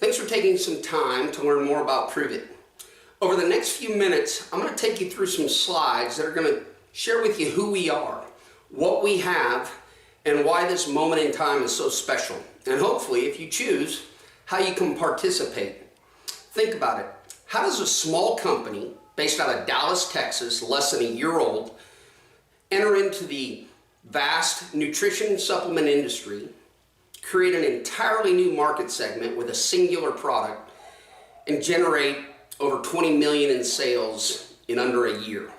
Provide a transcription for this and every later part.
Thanks for taking some time to learn more about Prove It. Over the next few minutes, I'm going to take you through some slides that are going to share with you who we are, what we have, and why this moment in time is so special. And hopefully, if you choose, how you can participate. Think about it. How does a small company based out of Dallas, Texas, less than a year old, enter into the vast nutrition supplement industry, create an entirely new market segment with a singular product, and generate over 20 million in sales in under a year?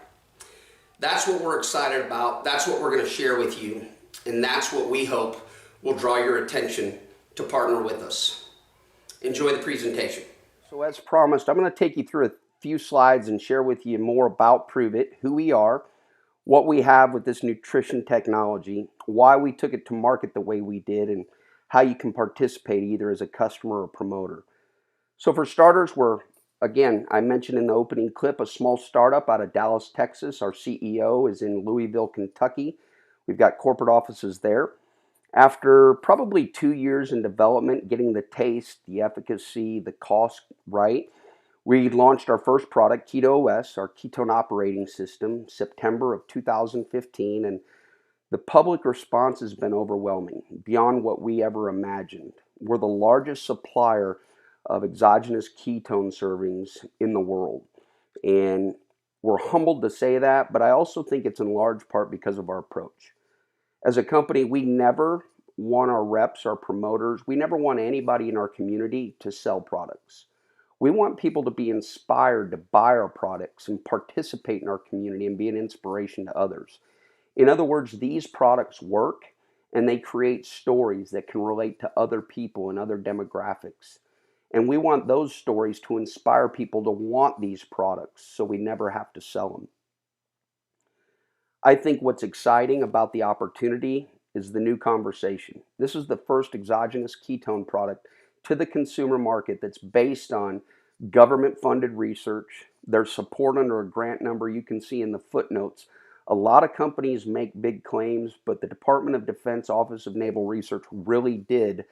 That's what we're excited about. That's what we're going to share with you. And that's what we hope will draw your attention to partner with us. Enjoy the presentation. So as promised, I'm going to take you through a few slides and share with you more about Prove It, who we are, what we have with this nutrition technology, why we took it to market the way we did, and how you can participate either as a customer or promoter. So for starters, we're, again, I mentioned in the opening clip, a small startup out of Dallas, Texas. Our CEO is in Louisville, Kentucky. We've got corporate offices there. After probably 2 years in development, getting the taste, the efficacy, the cost right, we launched our first product, Keto OS, our ketone operating system, September of 2015, and the public response has been overwhelming, beyond what we ever imagined. We're the largest supplier of exogenous ketone servings in the world, and we're humbled to say that, but I also think it's in large part because of our approach. As a company, we never want our reps, our promoters, we never want anybody in our community to sell products. We want people to be inspired to buy our products and participate in our community and be an inspiration to others. In other words, these products work and they create stories that can relate to other people and other demographics. And we want those stories to inspire people to want these products so we never have to sell them. I think what's exciting about the opportunity is the new conversation. This is the first exogenous ketone product to the consumer market that's based on government-funded research. There's support under a grant number you can see in the footnotes. A lot of companies make big claims, but the Department of Defense Office of Naval Research really did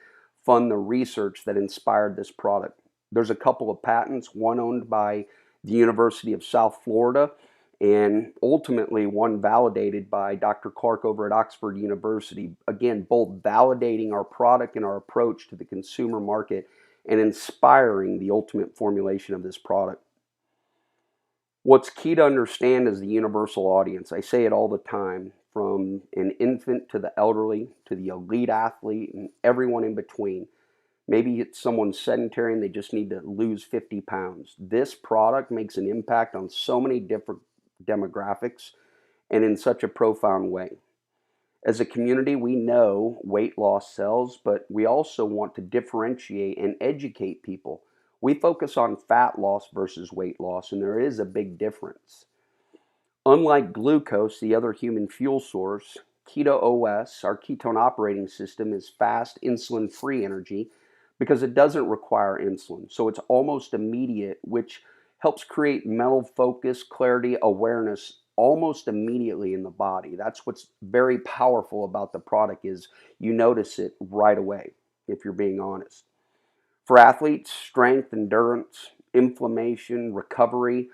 fund the research that inspired this product. There's a couple of patents, one owned by the University of South Florida, and ultimately one validated by Dr. Clark over at Oxford University. Again, both validating our product and our approach to the consumer market and inspiring the ultimate formulation of this product. What's key to understand is the universal audience. I say it all the time, from an infant to the elderly to the elite athlete and everyone in between. Maybe it's someone sedentary and they just need to lose 50 pounds. This product makes an impact on so many different demographics and in such a profound way. As a community, we know weight loss sells, but we also want to differentiate and educate people. We focus on fat loss versus weight loss, and there is a big difference. Unlike glucose, the other human fuel source, Keto OS, our ketone operating system, is fast, insulin-free energy because it doesn't require insulin. So it's almost immediate, which helps create mental focus, clarity, awareness almost immediately in the body. That's what's very powerful about the product, is you notice it right away, if you're being honest. For athletes, strength, endurance, inflammation, recovery,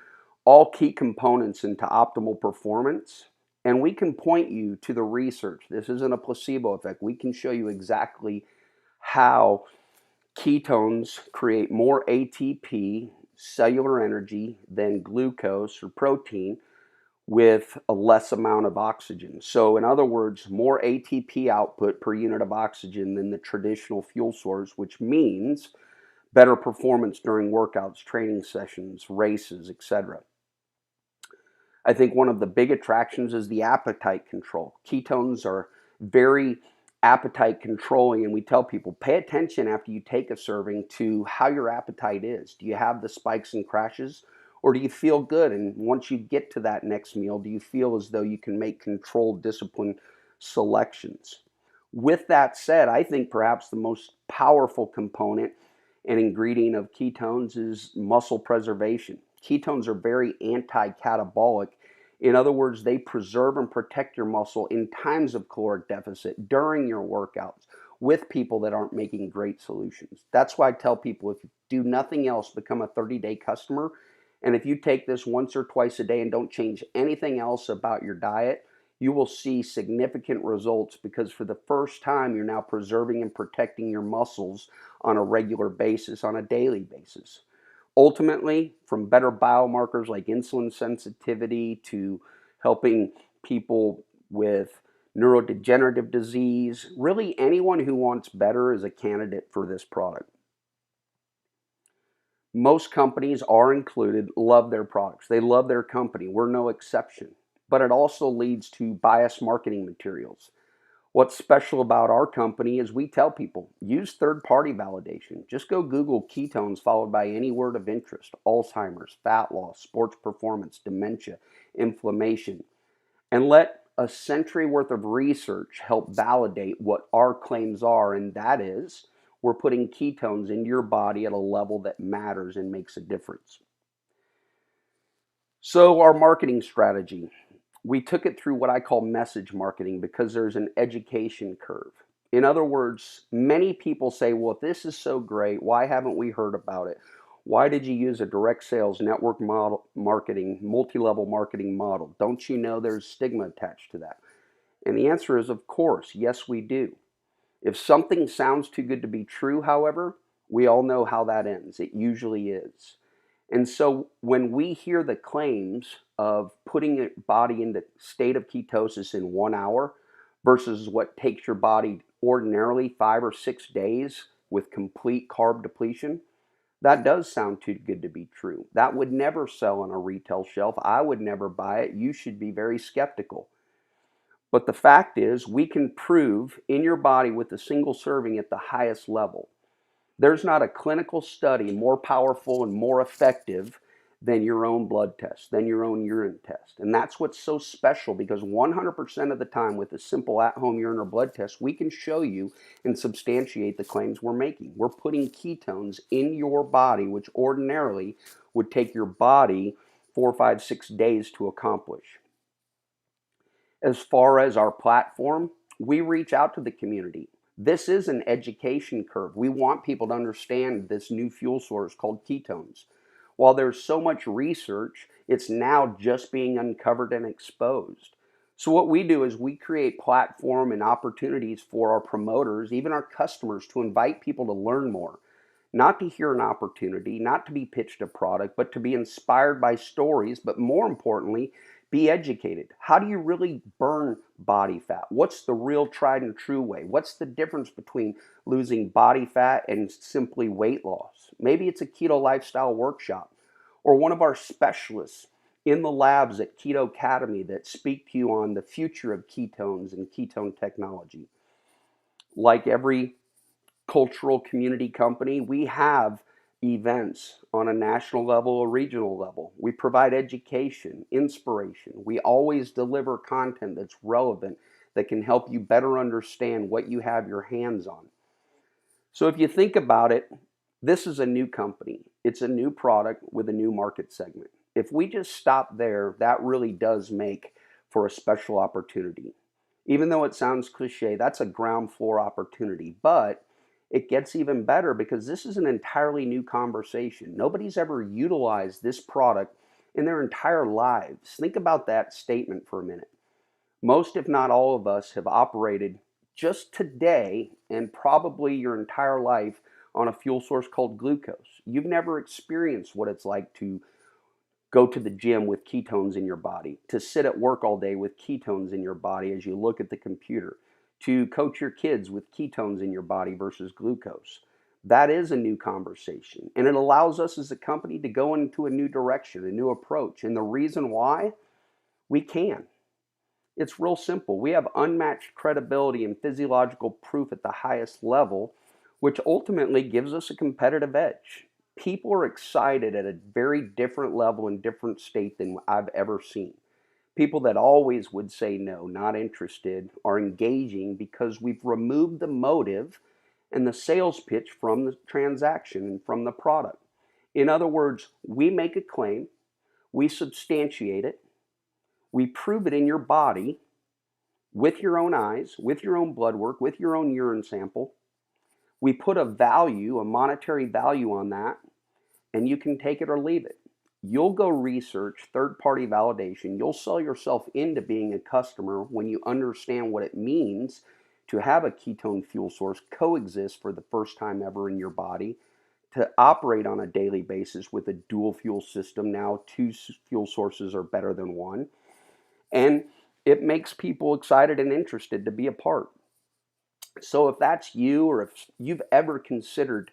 all key components into optimal performance. And we can point you to the research. This isn't a placebo effect. We can show you exactly how ketones create more ATP, cellular energy, than glucose or protein with a less amount of oxygen. So in other words, more ATP output per unit of oxygen than the traditional fuel source, which means better performance during workouts, training sessions, races, etc. I think one of the big attractions is the appetite control. Ketones are very appetite controlling, and we tell people, pay attention after you take a serving to how your appetite is. Do you have the spikes and crashes, or do you feel good? And once you get to that next meal, do you feel as though you can make controlled, disciplined selections? With that said, I think perhaps the most powerful component and ingredient of ketones is muscle preservation. Ketones are very anti-catabolic. In other words, they preserve and protect your muscle in times of caloric deficit, during your workouts, with people that aren't making great solutions. That's why I tell people, if you do nothing else, become a 30-day customer. And if you take this once or twice a day and don't change anything else about your diet, you will see significant results, because for the first time, you're now preserving and protecting your muscles on a regular basis, on a daily basis. Ultimately, from better biomarkers like insulin sensitivity to helping people with neurodegenerative disease, really anyone who wants better is a candidate for this product. Most companies are included, love their products. They love their company. We're no exception. But it also leads to biased marketing materials. What's special about our company is we tell people, use third-party validation. Just go Google ketones followed by any word of interest: Alzheimer's, fat loss, sports performance, dementia, inflammation, and let a century worth of research help validate what our claims are, and that is, we're putting ketones into your body at a level that matters and makes a difference. So our marketing strategy, we took it through what I call message marketing, because there's an education curve. In other words, many people say, well, if this is so great, why haven't we heard about it? Why did you use a direct sales network model marketing, multi-level marketing model? Don't you know there's stigma attached to that? And the answer is, of course, yes, we do. If something sounds too good to be true, however, we all know how that ends. It usually is. And so when we hear the claims of putting your body into state of ketosis in 1 hour versus what takes your body ordinarily 5 or 6 days with complete carb depletion, that does sound too good to be true. That would never sell on a retail shelf. I would never buy it. You should be very skeptical. But the fact is, we can prove in your body with a single serving at the highest level. There's not a clinical study more powerful and more effective than your own blood test, than your own urine test. And that's what's so special, because 100% of the time with a simple at-home urine or blood test, we can show you and substantiate the claims we're making. We're putting ketones in your body, which ordinarily would take your body 4, 5, 6 days to accomplish. As far as our platform, we reach out to the community. This is an education curve. We want people to understand this new fuel source called ketones. While there's so much research, it's now just being uncovered and exposed. So what we do is we create platform and opportunities for our promoters, even our customers, to invite people to learn more. Not to hear an opportunity, not to be pitched a product, but to be inspired by stories, but more importantly, be educated. How do you really burn body fat? What's the real tried and true way? What's the difference between losing body fat and simply weight loss? Maybe it's a keto lifestyle workshop or one of our specialists in the labs at Keto Academy that speak to you on the future of ketones and ketone technology. Like every cultural community company, we have events on a national level or regional level. We provide education, inspiration. We always deliver content that's relevant, that can help you better understand what you have your hands on. So if you think about it, this is a new company. It's a new product with a new market segment. If we just stop there, that really does make for a special opportunity. Even though it sounds cliche, that's a ground floor opportunity. But it gets even better, because this is an entirely new conversation. Nobody's ever utilized this product in their entire lives. Think about that statement for a minute. Most, if not all of us, have operated just today and probably your entire life on a fuel source called glucose. You've never experienced what it's like to go to the gym with ketones in your body, to sit at work all day with ketones in your body as you look at the computer, to coach your kids with ketones in your body versus glucose. That is a new conversation, and it allows us as a company to go into a new direction, a new approach. And the reason why, we can. It's real simple. We have unmatched credibility and physiological proof at the highest level, which ultimately gives us a competitive edge. People are excited at a very different level and different state than I've ever seen. People that always would say no, not interested, are engaging because we've removed the motive and the sales pitch from the transaction and from the product. In other words, we make a claim, we substantiate it, we prove it in your body, with your own eyes, with your own blood work, with your own urine sample. We put a value, a monetary value on that, and you can take it or leave it. You'll go research third-party validation. You'll sell yourself into being a customer when you understand what it means to have a ketone fuel source coexist for the first time ever in your body, to operate on a daily basis with a dual fuel system. Now, two fuel sources are better than one. And it makes people excited and interested to be a part. So if that's you, or if you've ever considered,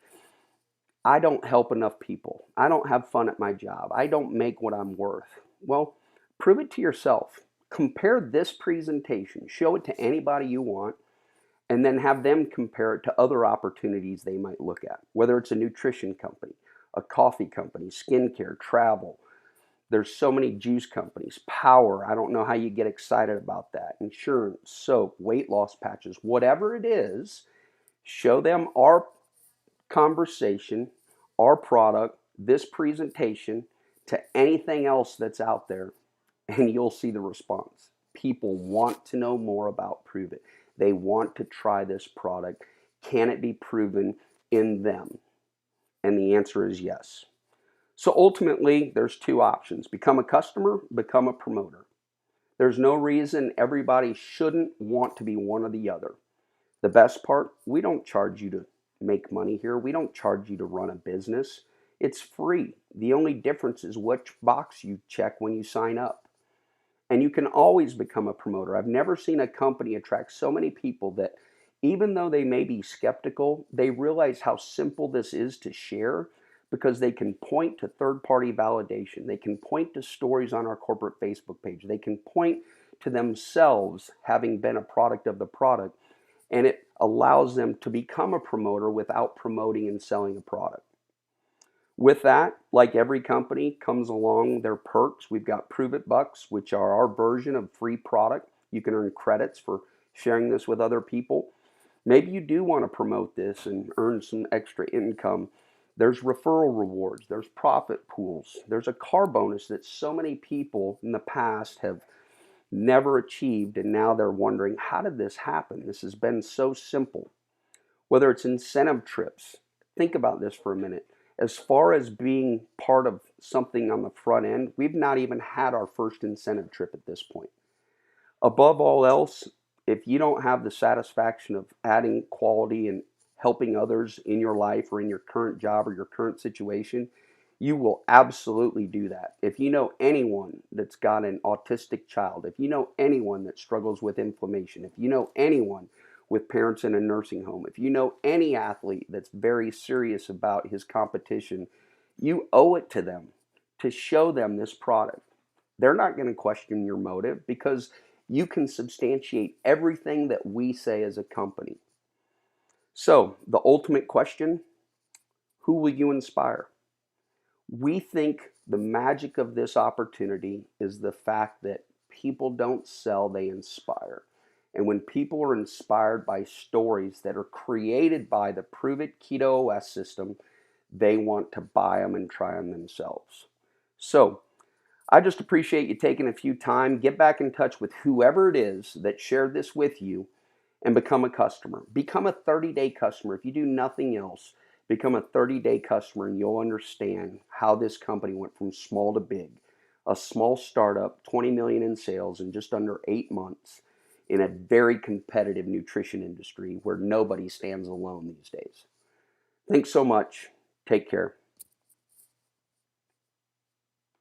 I don't help enough people, I don't have fun at my job, I don't make what I'm worth, well, prove it to yourself. Compare this presentation, show it to anybody you want, and then have them compare it to other opportunities they might look at, whether it's a nutrition company, a coffee company, skincare, travel. There's so many juice companies, power. I don't know how you get excited about that. Insurance, soap, weight loss patches, whatever it is, show them our conversation, our product, this presentation to anything else that's out there, and you'll see the response. People want to know more about Prove It. They want to try this product. Can it be proven in them? And the answer is yes. So ultimately, there's two options: become a customer, become a promoter. There's no reason everybody shouldn't want to be one or the other. The best part, we don't charge you to make money here. We don't charge you to run a business. It's free. The only difference is which box you check when you sign up. And you can always become a promoter. I've never seen a company attract so many people that, even though they may be skeptical, they realize how simple this is to share, because they can point to third-party validation. They can point to stories on our corporate Facebook page. They can point to themselves having been a product of the product, and it allows them to become a promoter without promoting and selling a product. With that, like every company, comes along their perks. We've got Prove It Bucks, which are our version of free product. You can earn credits for sharing this with other people. Maybe you do want to promote this and earn some extra income. There's referral rewards. There's profit pools. There's a car bonus that so many people in the past have never achieved, and now they're wondering, how did this happen? This has been so simple. Whether it's incentive trips, think about this for a minute. As far as being part of something on the front end, we've not even had our first incentive trip at this point. Above all else, if you don't have the satisfaction of adding quality and helping others in your life or in your current job or your current situation, you will absolutely do that. If you know anyone that's got an autistic child, if you know anyone that struggles with inflammation, if you know anyone with parents in a nursing home, if you know any athlete that's very serious about his competition, you owe it to them to show them this product. They're not going to question your motive, because you can substantiate everything that we say as a company. So, the ultimate question: who will you inspire? We think the magic of this opportunity is the fact that people don't sell, they inspire. And when people are inspired by stories that are created by the Prove It Keto OS system, they want to buy them and try them themselves. So I just appreciate you taking a few time. Get back in touch with whoever it is that shared this with you and become a customer. Become a 30-day customer. If you do nothing else, become a 30-day customer, and you'll understand how this company went from small to big. A small startup, 20 million in sales in just under 8 months, in a very competitive nutrition industry where nobody stands alone these days. Thanks so much. Take care.